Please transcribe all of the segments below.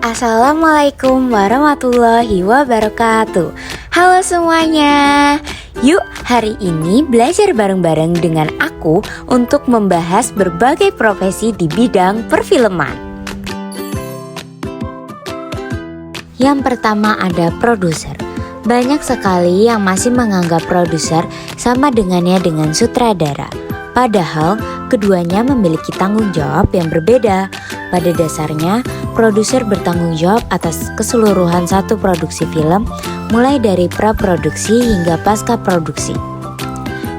Assalamualaikum warahmatullahi wabarakatuh. Halo semuanya. Yuk hari ini belajar bareng-bareng dengan aku untuk membahas berbagai profesi di bidang perfilman. Yang pertama ada produser. Banyak sekali yang masih menganggap produser sama dengannya dengan sutradara. Padahal keduanya memiliki tanggung jawab yang berbeda. Pada dasarnya, produser bertanggung jawab atas keseluruhan satu produksi film, mulai dari praproduksi hingga pasca produksi.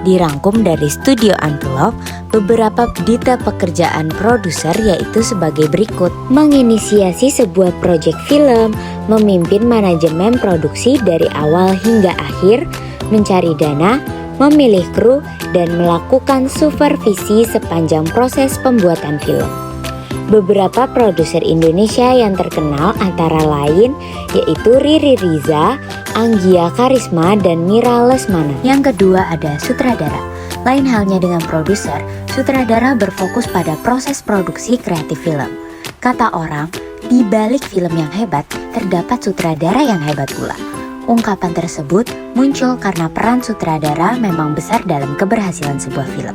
Dirangkum dari Studio Envelope, beberapa detail pekerjaan produser yaitu sebagai berikut: menginisiasi sebuah proyek film, memimpin manajemen produksi dari awal hingga akhir, mencari dana, memilih kru, dan melakukan supervisi sepanjang proses pembuatan film. Beberapa produser Indonesia yang terkenal antara lain yaitu Riri Riza, Anggia Karisma, dan Mira Lesmana. Yang kedua ada sutradara. Lain halnya dengan produser, sutradara berfokus pada proses produksi kreatif film. Kata orang, di balik film yang hebat terdapat sutradara yang hebat pula. Ungkapan tersebut muncul karena peran sutradara memang besar dalam keberhasilan sebuah film.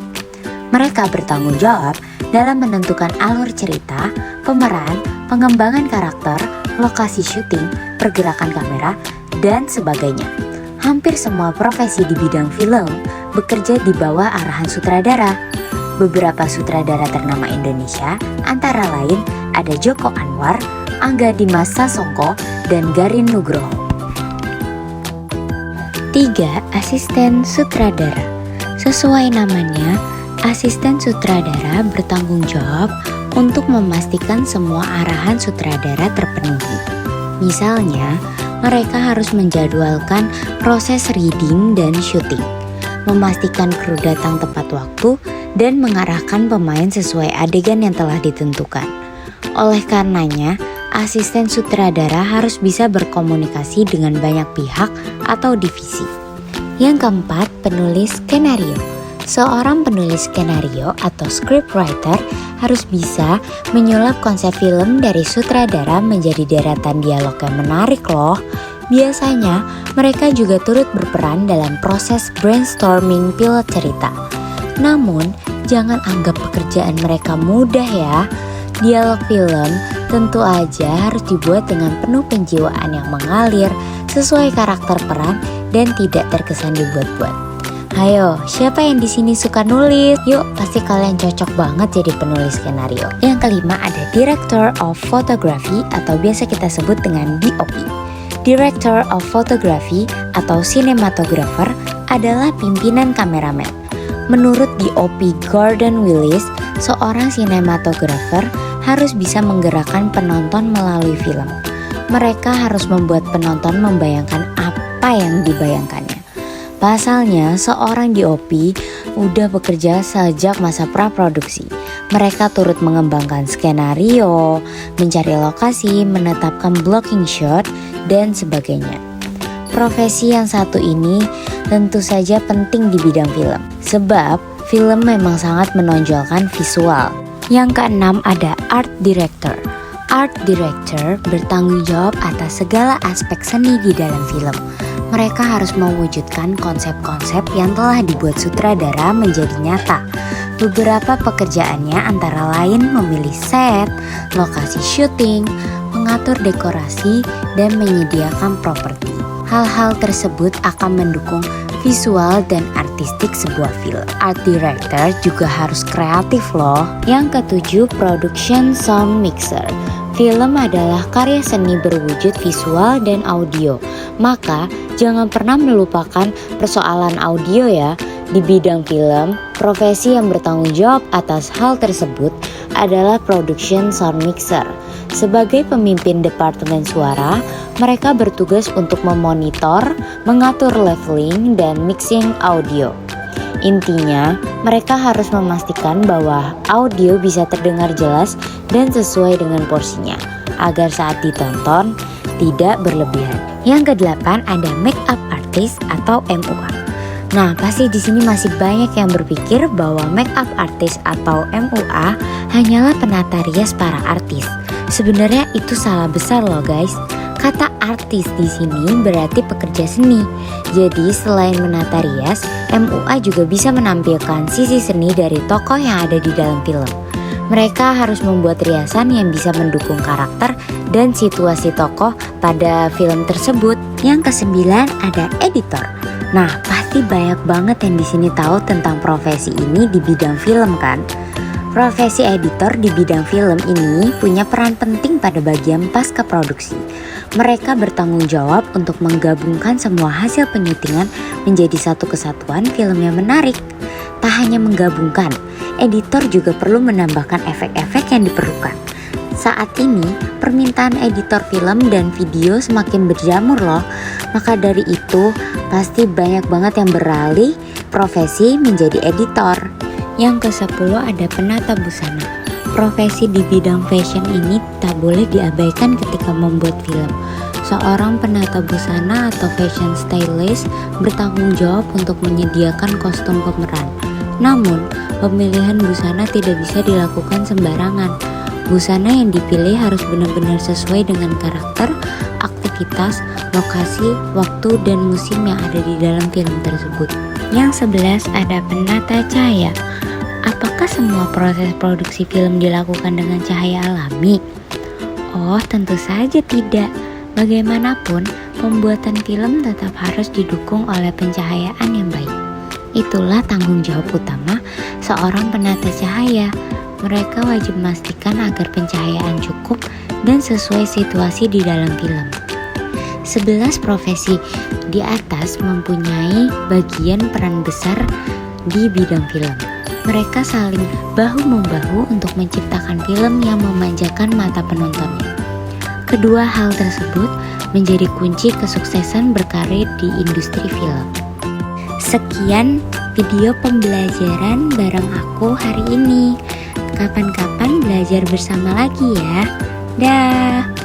Mereka bertanggung jawab dalam menentukan alur cerita, pemeran, pengembangan karakter, lokasi syuting, pergerakan kamera, dan sebagainya. Hampir semua profesi di bidang film bekerja di bawah arahan sutradara. Beberapa sutradara ternama Indonesia antara lain ada Joko Anwar, Angga Dimas Sasongko, dan Garin Nugroho. 3. Asisten sutradara. Sesuai namanya, asisten sutradara bertanggung jawab untuk memastikan semua arahan sutradara terpenuhi. Misalnya, mereka harus menjadwalkan proses reading dan syuting, memastikan kru datang tepat waktu, dan mengarahkan pemain sesuai adegan yang telah ditentukan. Oleh karenanya, asisten sutradara harus bisa berkomunikasi dengan banyak pihak atau divisi. Yang keempat, penulis skenario. Seorang penulis skenario atau scriptwriter harus bisa menyulap konsep film dari sutradara menjadi deretan dialog yang menarik loh. Biasanya, mereka juga turut berperan dalam proses brainstorming pilot cerita. Namun, jangan anggap pekerjaan mereka mudah ya. Dialog film tentu aja harus dibuat dengan penuh penjiwaan yang mengalir, sesuai karakter peran, dan tidak terkesan dibuat-buat. Ayo, siapa yang di sini suka nulis? Yuk, pasti kalian cocok banget jadi penulis skenario. Yang kelima ada Director of Photography atau biasa kita sebut dengan DOP. Director of Photography atau Cinematographer adalah pimpinan kameramen. Menurut DOP Gordon Willis, seorang sinematografer harus bisa menggerakkan penonton melalui film. Mereka harus membuat penonton membayangkan apa yang dibayangkannya. Pasalnya, seorang DOP udah bekerja sejak masa praproduksi. Mereka turut mengembangkan skenario, mencari lokasi, menetapkan blocking shot, dan sebagainya. Profesi yang satu ini tentu saja penting di bidang film, sebab film memang sangat menonjolkan visual. Yang keenam ada Art Director. Art Director bertanggung jawab atas segala aspek seni di dalam film. Mereka harus mewujudkan konsep-konsep yang telah dibuat sutradara menjadi nyata. Beberapa pekerjaannya antara lain memilih set, lokasi syuting, mengatur dekorasi, dan menyediakan properti. Hal-hal tersebut akan mendukung visual dan artistik sebuah film. Art Director juga harus kreatif loh. Yang ketujuh, Production Sound Mixer. Film adalah karya seni berwujud visual dan audio. Maka, jangan pernah melupakan persoalan audio ya. Di bidang film, profesi yang bertanggung jawab atas hal tersebut adalah Production Sound Mixer. Sebagai pemimpin departemen suara, mereka bertugas untuk memonitor, mengatur leveling, dan mixing audio. Intinya, mereka harus memastikan bahwa audio bisa terdengar jelas dan sesuai dengan porsinya, agar saat ditonton tidak berlebihan. Yang kedelapan ada Makeup Artist atau MUA. Nah, pasti di sini masih banyak yang berpikir bahwa makeup artist atau MUA hanyalah penata rias para artis. Sebenarnya itu salah besar loh guys. Kata artis di sini berarti pekerja seni. Jadi selain menata rias, MUA juga bisa menampilkan sisi seni dari tokoh yang ada di dalam film. Mereka harus membuat riasan yang bisa mendukung karakter dan situasi tokoh pada film tersebut. Yang kesembilan ada editor. Nah, pasti banyak banget yang di sini tahu tentang profesi ini di bidang film kan? Profesi editor di bidang film ini punya peran penting pada bagian pasca produksi. Mereka bertanggung jawab untuk menggabungkan semua hasil penyutingan menjadi satu kesatuan film yang menarik. Tak hanya menggabungkan, editor juga perlu menambahkan efek-efek yang diperlukan. Saat ini, permintaan editor film dan video semakin berjamur loh. Maka dari itu, pasti banyak banget yang beralih profesi menjadi editor. Yang ke-10 ada penata busana. Profesi di bidang fashion ini tak boleh diabaikan ketika membuat film. Seorang penata busana atau fashion stylist bertanggung jawab untuk menyediakan kostum pemeran. Namun, pemilihan busana tidak bisa dilakukan sembarangan. Busana yang dipilih harus benar-benar sesuai dengan karakter, aktivitas, lokasi, waktu, dan musim yang ada di dalam film tersebut. Yang 11 ada penata cahaya. Apakah semua proses produksi film dilakukan dengan cahaya alami? Oh, tentu saja tidak. Bagaimanapun, pembuatan film tetap harus didukung oleh pencahayaan yang baik. Itulah tanggung jawab utama seorang penata cahaya. Mereka wajib memastikan agar pencahayaan cukup dan sesuai situasi di dalam film. 11 profesi di atas mempunyai bagian peran besar di bidang film. Mereka saling bahu-membahu untuk menciptakan film yang memanjakan mata penontonnya. Kedua hal tersebut menjadi kunci kesuksesan berkarir di industri film. Sekian video pembelajaran bareng aku hari ini. Kapan-kapan belajar bersama lagi ya. Dah.